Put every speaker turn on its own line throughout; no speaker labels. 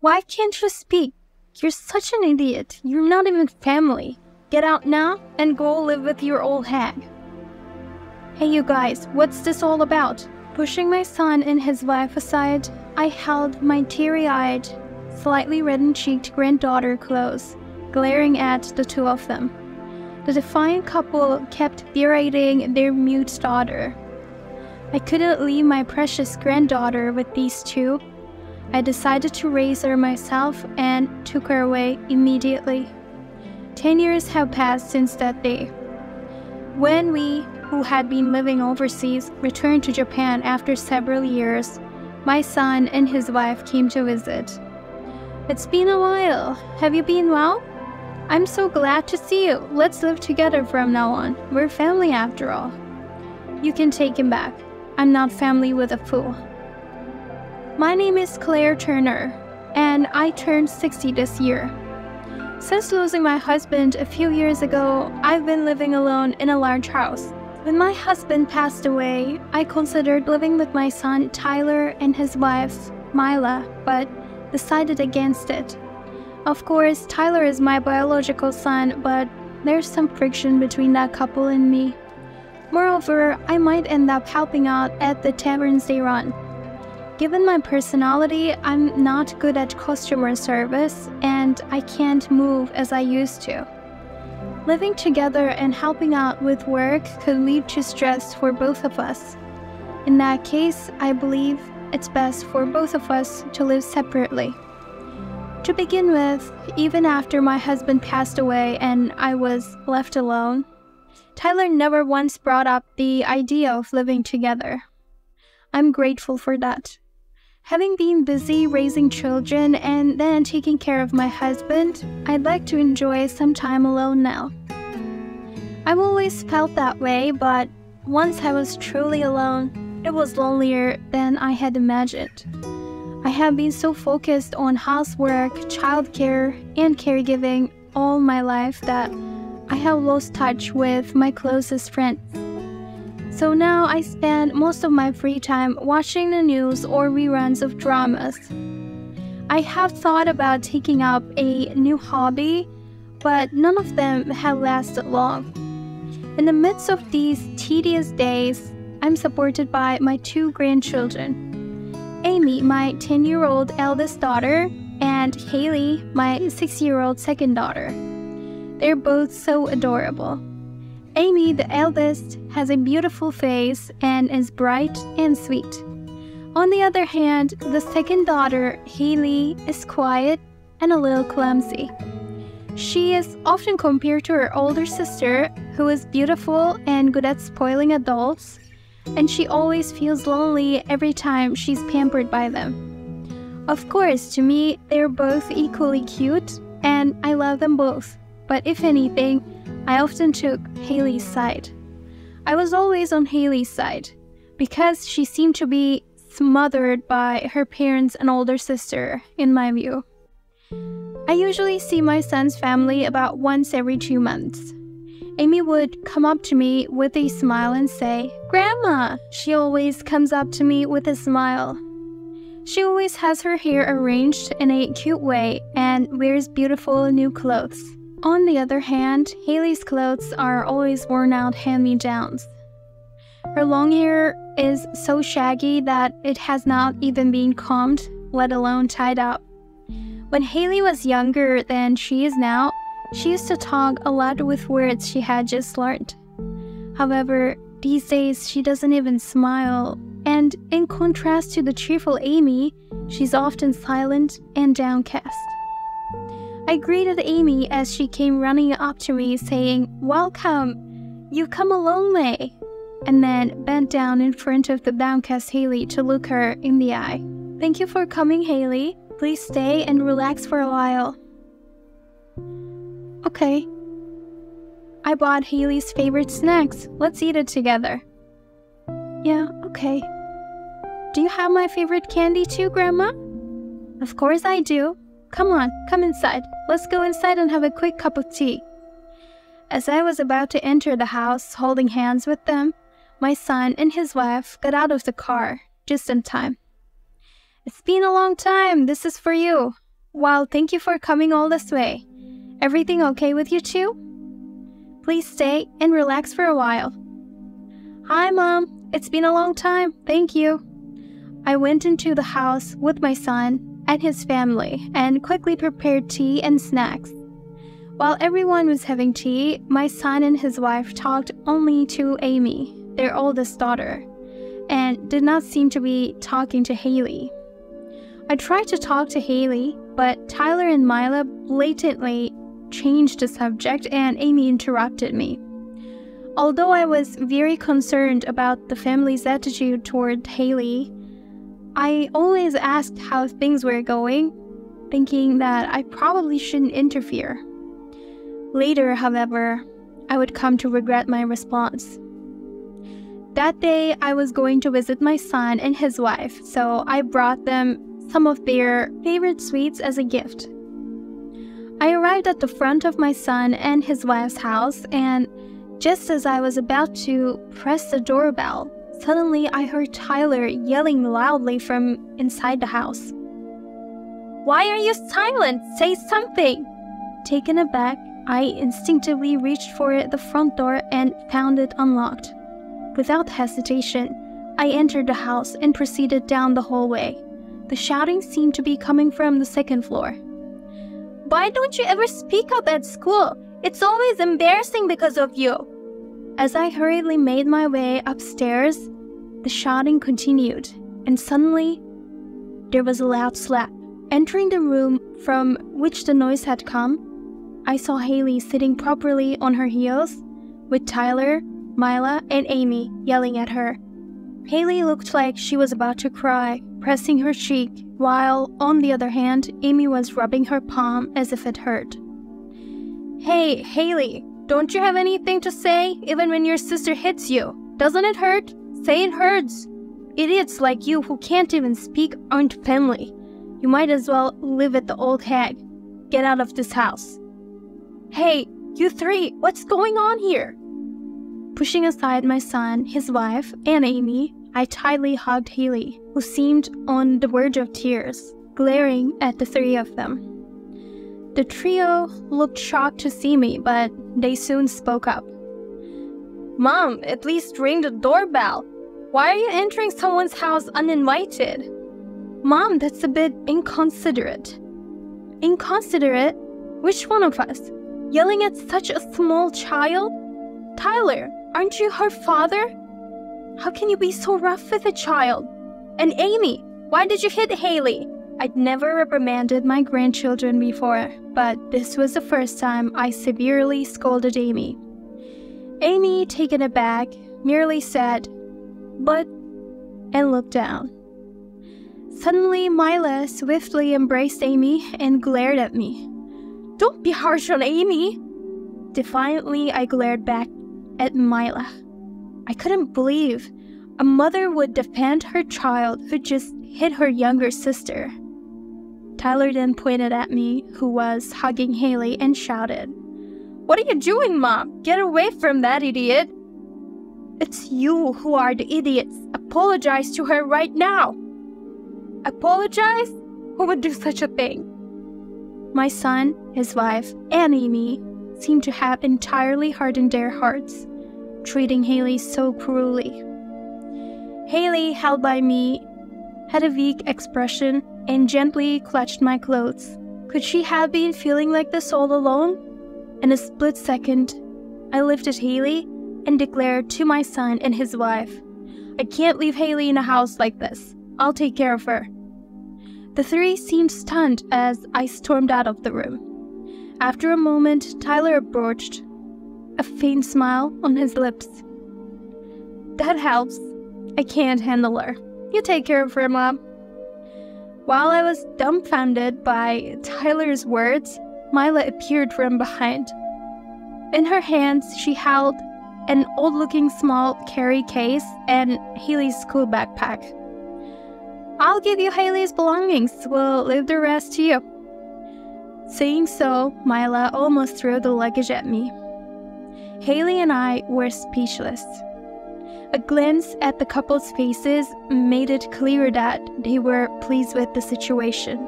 Why can't you speak? You're such an idiot. You're not even family. Get out now and go live with your old hag. Hey you guys, what's this all about? Pushing my son and his wife aside, I held my teary-eyed, slightly reddened-cheeked granddaughter close, glaring at the two of them. The defiant couple kept berating their mute daughter. I couldn't leave my precious granddaughter with these two. I decided to raise her myself and took her away immediately. 10 years have passed since that day. When we, who had been living overseas, returned to Japan after several years, my son and his wife came to visit. It's been a while. Have you been well? I'm so glad to see you. Let's live together from now on. We're family after all. You can take him back. I'm not family with a fool. My name is Claire Turner, and I turned 60 this year. Since losing my husband a few years ago, I've been living alone in a large house. When my husband passed away, I considered living with my son Tyler and his wife, Mila, but decided against it. Of course, Tyler is my biological son, but there's some friction between that couple and me. Moreover, I might end up helping out at the taverns they run. Given my personality, I'm not good at customer service, and I can't move as I used to. Living together and helping out with work could lead to stress for both of us. In that case, I believe it's best for both of us to live separately. To begin with, even after my husband passed away and I was left alone, Tyler never once brought up the idea of living together. I'm grateful for that. Having been busy raising children and then taking care of my husband, I'd like to enjoy some time alone now. I've always felt that way, but once I was truly alone, it was lonelier than I had imagined. I have been so focused on housework, childcare, and caregiving all my life that I have lost touch with my closest friends. So now I spend most of my free time watching the news or reruns of dramas. I have thought about taking up a new hobby, but none of them have lasted long. In the midst of these tedious days, I'm supported by my two grandchildren. Amy, my 10-year-old eldest daughter, and Haley, my 6-year-old second daughter. They're both so adorable. Amy, the eldest, has a beautiful face and is bright and sweet. On the other hand, the second daughter, Haley, is quiet and a little clumsy. She is often compared to her older sister, who is beautiful and good at spoiling adults, and she always feels lonely every time she's pampered by them. Of course, to me, they're both equally cute, and I love them both. But if anything, I often took Haley's side. I was always on Haley's side, because she seemed to be smothered by her parents and older sister, in my view. I usually see my son's family about once every 2 months. Amy would come up to me with a smile and say, "Grandma!" She always comes up to me with a smile. She always has her hair arranged in a cute way and wears beautiful new clothes. On the other hand, Haley's clothes are always worn out hand-me-downs. Her long hair is so shaggy that it has not even been combed, let alone tied up. When Haley was younger than she is now, she used to talk a lot with words she had just learned. However, these days she doesn't even smile, and in contrast to the cheerful Amy, she's often silent and downcast. I greeted Amy as she came running up to me saying, "Welcome! You come a long way," and then bent down in front of the downcast Haley to look her in the eye. "Thank you for coming, Haley. Please stay and relax for a while." "Okay." "I bought Haley's favorite snacks. Let's eat it together." "Yeah, okay." "Do you have my favorite candy too, Grandma?" "Of course I do. Come on, come inside. Let's go inside and have a quick cup of tea." As I was about to enter the house holding hands with them, my son and his wife got out of the car just in time. "It's been a long time. This is for you." Wow, thank you for coming all this way. Everything okay with you too? Please stay and relax for a while. Hi, Mom. It's been a long time. Thank you. I went into the house with my son and his family and quickly prepared tea and snacks. While everyone was having tea, my son and his wife talked only to Amy, their oldest daughter, and did not seem to be talking to Haley. I tried to talk to Haley, but Tyler and Mila blatantly changed the subject and Amy interrupted me. Although I was very concerned about the family's attitude toward Haley, I always asked how things were going, thinking that I probably shouldn't interfere. Later, however, I would come to regret my response. That day, I was going to visit my son and his wife, so I brought them some of their favorite sweets as a gift. I arrived at the front of my son and his wife's house, and just as I was about to press the doorbell, suddenly I heard Tyler yelling loudly from inside the house. "Why are you silent? Say something!" Taken aback, I instinctively reached for the front door and found it unlocked. Without hesitation, I entered the house and proceeded down the hallway. The shouting seemed to be coming from the second floor. "Why don't you ever speak up at school? It's always embarrassing because of you." As I hurriedly made my way upstairs, the shouting continued, and suddenly, there was a loud slap. Entering the room from which the noise had come, I saw Haley sitting properly on her heels, with Tyler, Mila, and Amy yelling at her. Haley looked like she was about to cry, pressing her cheek, while, on the other hand, Amy was rubbing her palm as if it hurt. "Hey, Haley, don't you have anything to say, even when your sister hits you? Doesn't it hurt? Say it hurts. Idiots like you who can't even speak aren't family. You might as well live with the old hag. Get out of this house." "Hey, you three, what's going on here?" Pushing aside my son, his wife, and Amy, I tightly hugged Haley, who seemed on the verge of tears, glaring at the three of them. The trio looked shocked to see me, but they soon spoke up. "Mom, at least ring the doorbell. Why are you entering someone's house uninvited?" "Mom, that's a bit inconsiderate." "Inconsiderate? Which one of us? Yelling at such a small child? Tyler, aren't you her father? How can you be so rough with a child? And Amy, why did you hit Haley?" I'd never reprimanded my grandchildren before, but this was the first time I severely scolded Amy. Amy, taken aback, merely said, "But," and looked down. Suddenly, Mila swiftly embraced Amy and glared at me. "Don't be harsh on Amy!" Defiantly, I glared back at Mila. I couldn't believe a mother would defend her child who just hit her younger sister. Tyler then pointed at me, who was hugging Haley, and shouted, "What are you doing, Mom? Get away from that idiot!" "It's you who are the idiots. Apologize to her right now." "Apologize? Who would do such a thing?" My son, his wife, and Amy seemed to have entirely hardened their hearts, treating Haley so cruelly. Haley, held by me, had a weak expression and gently clutched my clothes. Could she have been feeling like this all along? In a split second, I lifted Haley and declared to my son and his wife, "I can't leave Haley in a house like this. I'll take care of her." The three seemed stunned as I stormed out of the room. After a moment, Tyler approached, a faint smile on his lips. "That helps. I can't handle her. You take care of her, Mom." While I was dumbfounded by Tyler's words, Mila appeared from behind. In her hands, she held an old-looking small carry case and Haley's school backpack. "I'll give you Haley's belongings. We'll leave the rest to you." Saying so, Mila almost threw the luggage at me. Haley and I were speechless. A glance at the couple's faces made it clear that they were pleased with the situation.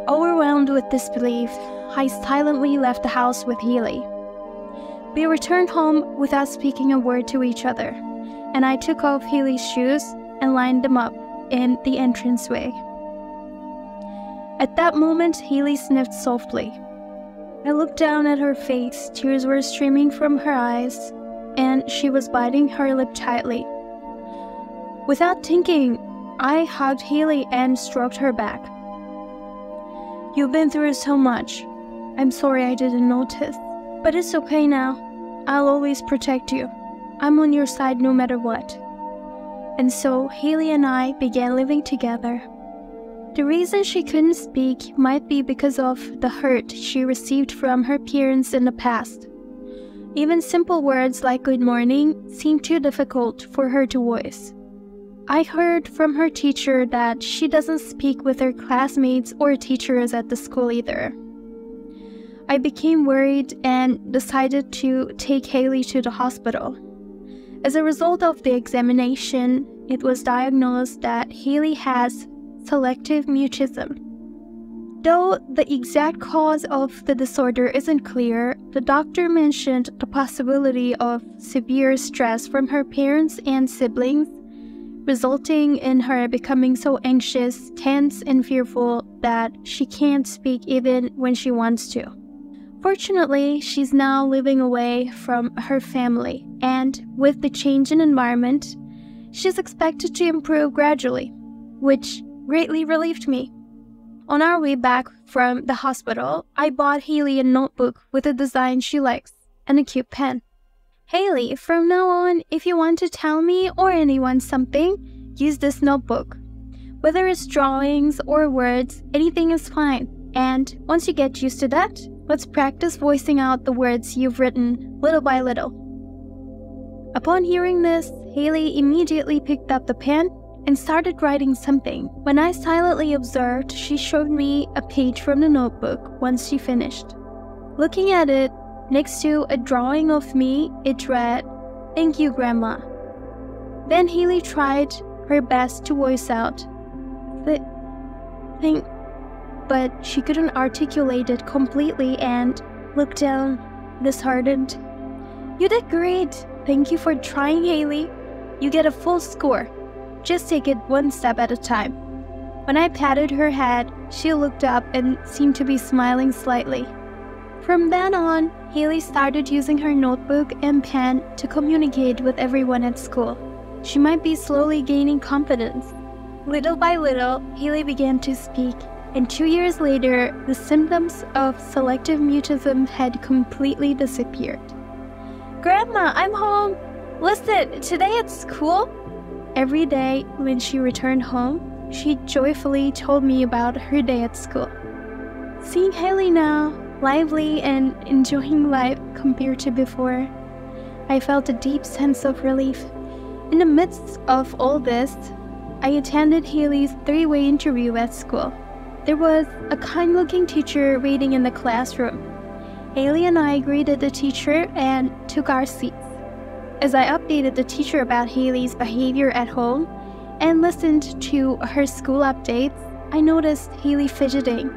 Overwhelmed with disbelief, I silently left the house with Haley. We returned home without speaking a word to each other, and I took off Haley's shoes and lined them up in the entranceway. At that moment, Haley sniffed softly. I looked down at her face. Tears were streaming from her eyes, and she was biting her lip tightly. Without thinking, I hugged Haley and stroked her back. "You've been through so much. I'm sorry I didn't notice, but it's okay now. I'll always protect you. I'm on your side no matter what." And so Haley and I began living together. The reason she couldn't speak might be because of the hurt she received from her parents in the past. Even simple words like good morning seemed too difficult for her to voice. I heard from her teacher that she doesn't speak with her classmates or teachers at the school either. I became worried and decided to take Haley to the hospital. As a result of the examination, it was diagnosed that Haley has selective mutism. Though the exact cause of the disorder isn't clear, the doctor mentioned the possibility of severe stress from her parents and siblings, resulting in her becoming so anxious, tense, and fearful that she can't speak even when she wants to. Fortunately, she's now living away from her family, and with the change in environment, she's expected to improve gradually, which greatly relieved me. On our way back from the hospital, I bought Haley a notebook with a design she likes and a cute pen. "Haley, from now on, if you want to tell me or anyone something, use this notebook. Whether it's drawings or words, anything is fine. And once you get used to that, let's practice voicing out the words you've written little by little." Upon hearing this, Haley immediately picked up the pen and started writing something. When I silently observed, she showed me a page from the notebook once she finished. Looking at it, next to a drawing of me, it read, "Thank you, Grandma." Then Haley tried her best to voice out, "Thank," but she couldn't articulate it completely and looked down, disheartened. "You did great. Thank you for trying, Haley. You get a full score. Just take it one step at a time." When I patted her head, she looked up and seemed to be smiling slightly. From then on, Haley started using her notebook and pen to communicate with everyone at school. She might be slowly gaining confidence. Little by little, Haley began to speak, and 2 years later, the symptoms of selective mutism had completely disappeared. "Grandma, I'm home. Listen, today at school?" Every day when she returned home, she joyfully told me about her day at school. Seeing Haley now, lively and enjoying life compared to before, I felt a deep sense of relief. In the midst of all this, I attended Haley's 3-way interview at school. There was a kind-looking teacher waiting in the classroom. Haley and I greeted the teacher and took our seats. As I updated the teacher about Haley's behavior at home and listened to her school updates, I noticed Haley fidgeting,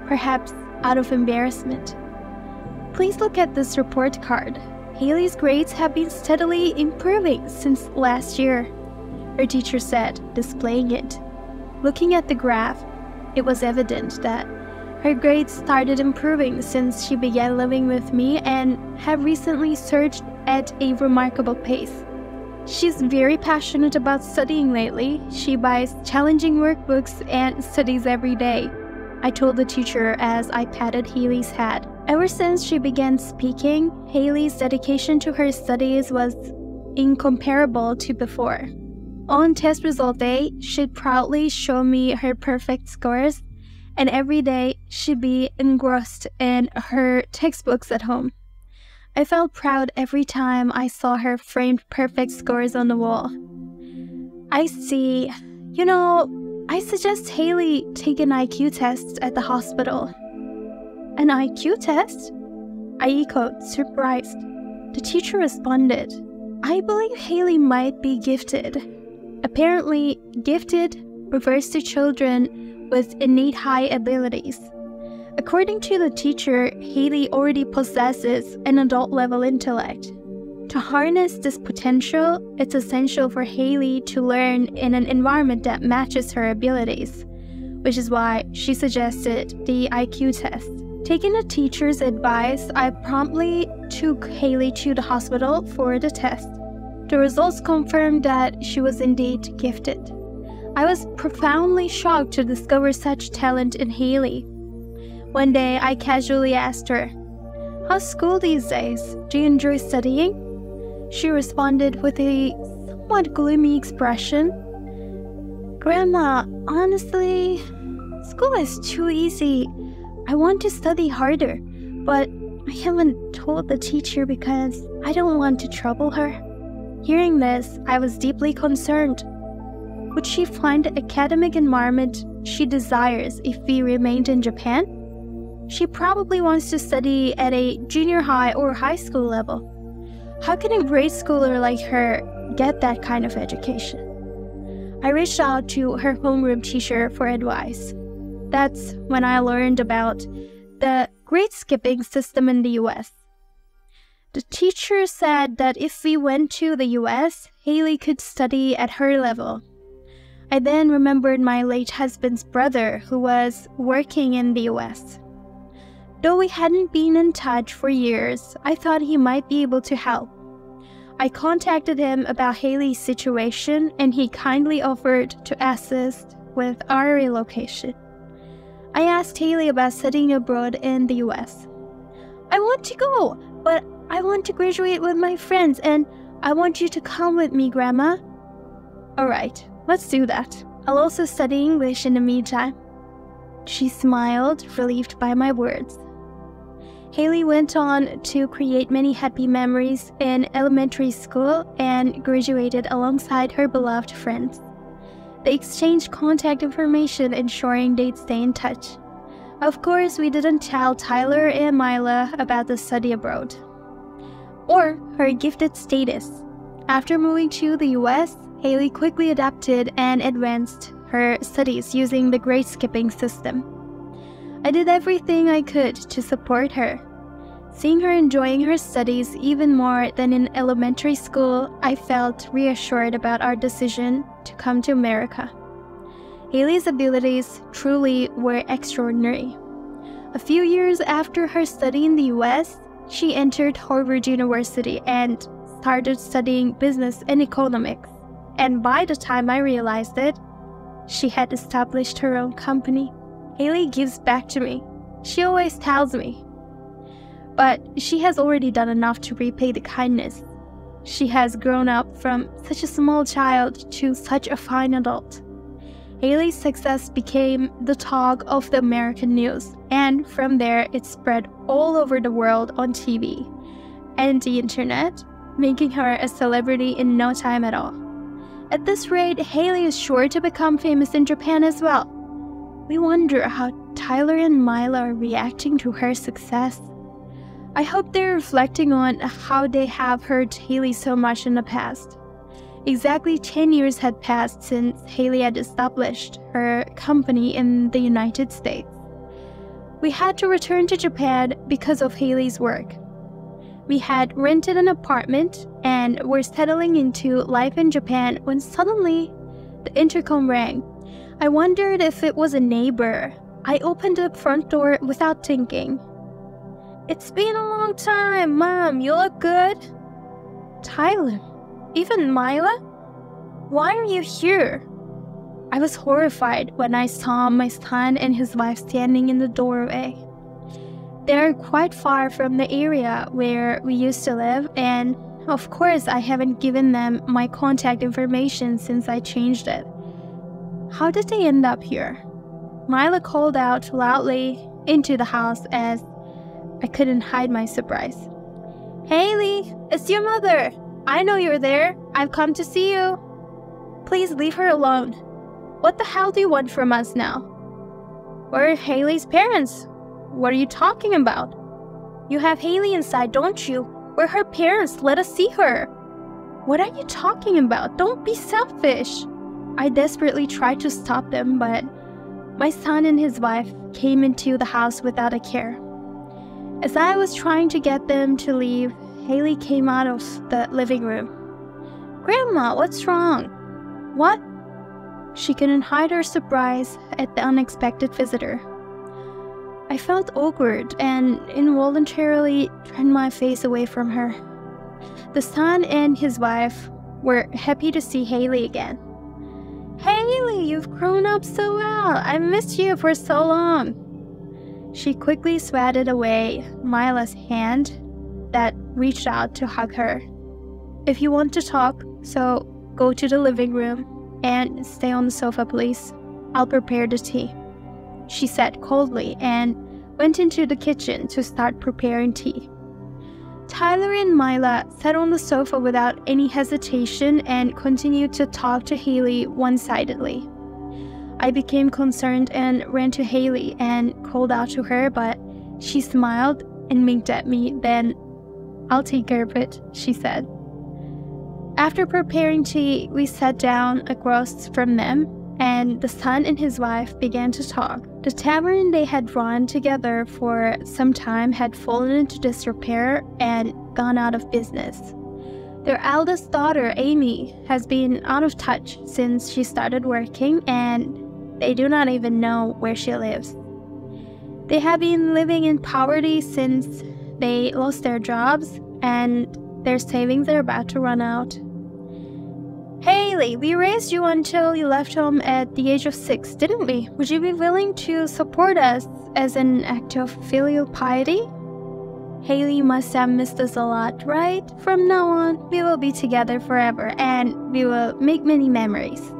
perhaps out of embarrassment. "Please look at this report card. Haley's grades have been steadily improving since last year," her teacher said, displaying it. Looking at the graph, it was evident that her grades started improving since she began living with me and have recently surged at a remarkable pace. She's very passionate about studying lately. She buys challenging workbooks and studies every day, I told the teacher as I patted Haley's head. Ever since she began speaking, Haley's dedication to her studies was incomparable to before. On test result day, she'd proudly show me her perfect scores, and every day she'd be engrossed in her textbooks at home. I felt proud every time I saw her framed perfect scores on the wall. "I see. I suggest Haley take an IQ test at the hospital." "An IQ test?" I echoed, surprised. The teacher responded, "I believe Haley might be gifted." Apparently, gifted refers to children with innate high abilities. According to the teacher, Haley already possesses an adult-level intellect. To harness this potential, it's essential for Haley to learn in an environment that matches her abilities, which is why she suggested the IQ test. Taking the teacher's advice, I promptly took Haley to the hospital for the test. The results confirmed that she was indeed gifted. I was profoundly shocked to discover such talent in Haley. One day, I casually asked her, "How's school these days? Do you enjoy studying?" She responded with a somewhat gloomy expression. "Grandma, honestly, school is too easy. I want to study harder, but I haven't told the teacher because I don't want to trouble her." Hearing this, I was deeply concerned. Would she find the academic environment she desires if we remained in Japan? She probably wants to study at a junior high or high school level. How can a grade schooler like her get that kind of education? I reached out to her homeroom teacher for advice. That's when I learned about the grade skipping system in the US. The teacher said that if we went to the US, Haley could study at her level. I then remembered my late husband's brother who was working in the US. Though we hadn't been in touch for years, I thought he might be able to help. I contacted him about Haley's situation and he kindly offered to assist with our relocation. I asked Haley about studying abroad in the US. "I want to go, but I want to graduate with my friends and I want you to come with me, Grandma." "Alright, let's do that. I'll also study English in the meantime." She smiled, relieved by my words. Haley went on to create many happy memories in elementary school and graduated alongside her beloved friends. They exchanged contact information, ensuring they'd stay in touch. Of course, we didn't tell Tyler and Mila about the study abroad or her gifted status. After moving to the US, Haley quickly adapted and advanced her studies using the grade skipping system. I did everything I could to support her. Seeing her enjoying her studies even more than in elementary school, I felt reassured about our decision to come to America. Haley's abilities truly were extraordinary. A few years after her study in the US, she entered Harvard University and started studying business and economics. And by the time I realized it, she had established her own company. Haley gives back to me. She always tells me. But she has already done enough to repay the kindness. She has grown up from such a small child to such a fine adult. Haley's success became the talk of the American news, and from there it spread all over the world on TV and the internet, making her a celebrity in no time at all. At this rate, Haley is sure to become famous in Japan as well. We wonder how Tyler and Mila are reacting to her success. I hope they're reflecting on how they have hurt Haley so much in the past. Exactly 10 years had passed since Haley had established her company in the United States. We had to return to Japan because of Haley's work. We had rented an apartment and were settling into life in Japan when suddenly the intercom rang. I wondered if it was a neighbor. I opened the front door without thinking. "It's been a long time, Mom. You look good." "Tyler? Even Mila? Why are you here?" I was horrified when I saw my son and his wife standing in the doorway. They're quite far from the area where we used to live, and of course I haven't given them my contact information since I changed it. How did they end up here? Mila called out loudly into the house as I couldn't hide my surprise. "Haley, it's your mother. I know you're there. I've come to see you." "Please leave her alone. What the hell do you want from us now?" "We're Haley's parents. What are you talking about?" "You have Haley inside, don't you? We're her parents. Let us see her." "What are you talking about? Don't be selfish." I desperately tried to stop them, but my son and his wife came into the house without a care. As I was trying to get them to leave, Haley came out of the living room. "Grandma, what's wrong?" "What?" She couldn't hide her surprise at the unexpected visitor. I felt awkward and involuntarily turned my face away from her. The son and his wife were happy to see Haley again. "Haley, you've grown up so well. I missed you for so long." She quickly swatted away Mila's hand that reached out to hug her. "If you want to talk, so go to the living room and stay on the sofa, please. I'll prepare the tea," she said coldly and went into the kitchen to start preparing tea. Tyler and Mila sat on the sofa without any hesitation and continued to talk to Haley one-sidedly. I became concerned and ran to Haley and called out to her, but she smiled and winked at me. Then, "I'll take care of it," she said. After preparing tea, we sat down across from them, and the son and his wife began to talk. The tavern they had run together for some time had fallen into disrepair and gone out of business. Their eldest daughter, Amy, has been out of touch since she started working, and they do not even know where she lives. They have been living in poverty since they lost their jobs, and their savings are about to run out. "Haley, we raised you until you left home at the age of 6, didn't we? Would you be willing to support us as an act of filial piety?" "Haley must have missed us a lot, right? From now on, we will be together forever, and we will make many memories."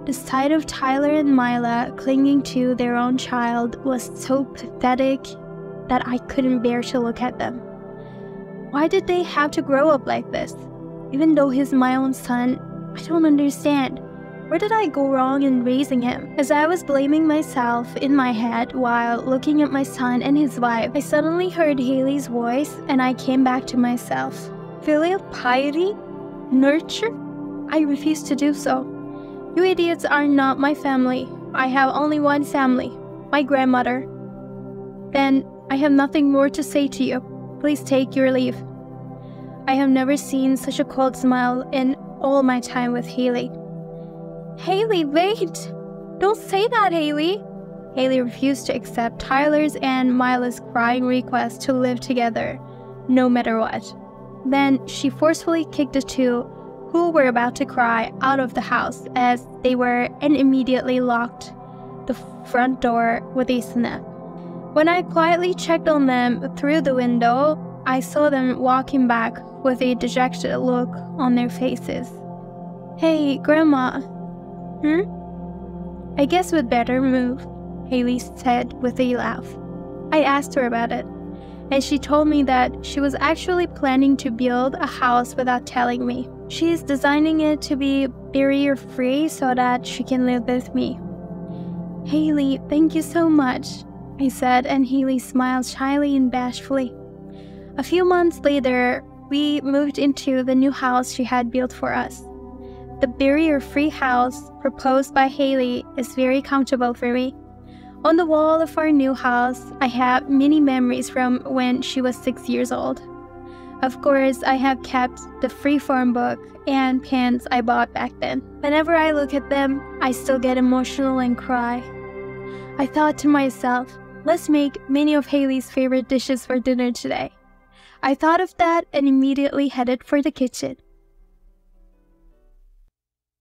The sight of Tyler and Mila clinging to their own child was so pathetic that I couldn't bear to look at them. Why did they have to grow up like this? Even though he's my own son, I don't understand. Where did I go wrong in raising him? As I was blaming myself in my head while looking at my son and his wife, I suddenly heard Haley's voice and I came back to myself. "Filial piety? Nurture? I refuse to do so. You idiots are not my family. I have only one family, my grandmother." "Then I have nothing more to say to you. Please take your leave." I have never seen such a cold smile in all my time with Haley. "Haley, wait! Don't say that, Haley!" Haley refused to accept Tyler's and Mila's crying request to live together, no matter what. Then she forcefully kicked the two who were about to cry out of the house as they were, and immediately locked the front door with a snap. When I quietly checked on them through the window, I saw them walking back with a dejected look on their faces. "Hey, Grandma." "I guess we'd better move," Haley said with a laugh. I asked her about it, and she told me that she was actually planning to build a house without telling me. She is designing it to be barrier-free so that she can live with me. "Haley, thank you so much," I said, and Haley smiled shyly and bashfully. A few months later, we moved into the new house she had built for us. The barrier-free house proposed by Haley is very comfortable for me. On the wall of our new house, I have many memories from when she was 6 years old. Of course, I have kept the freeform book and pens I bought back then. Whenever I look at them, I still get emotional and cry. I thought to myself, let's make many of Haley's favorite dishes for dinner today. I thought of that and immediately headed for the kitchen.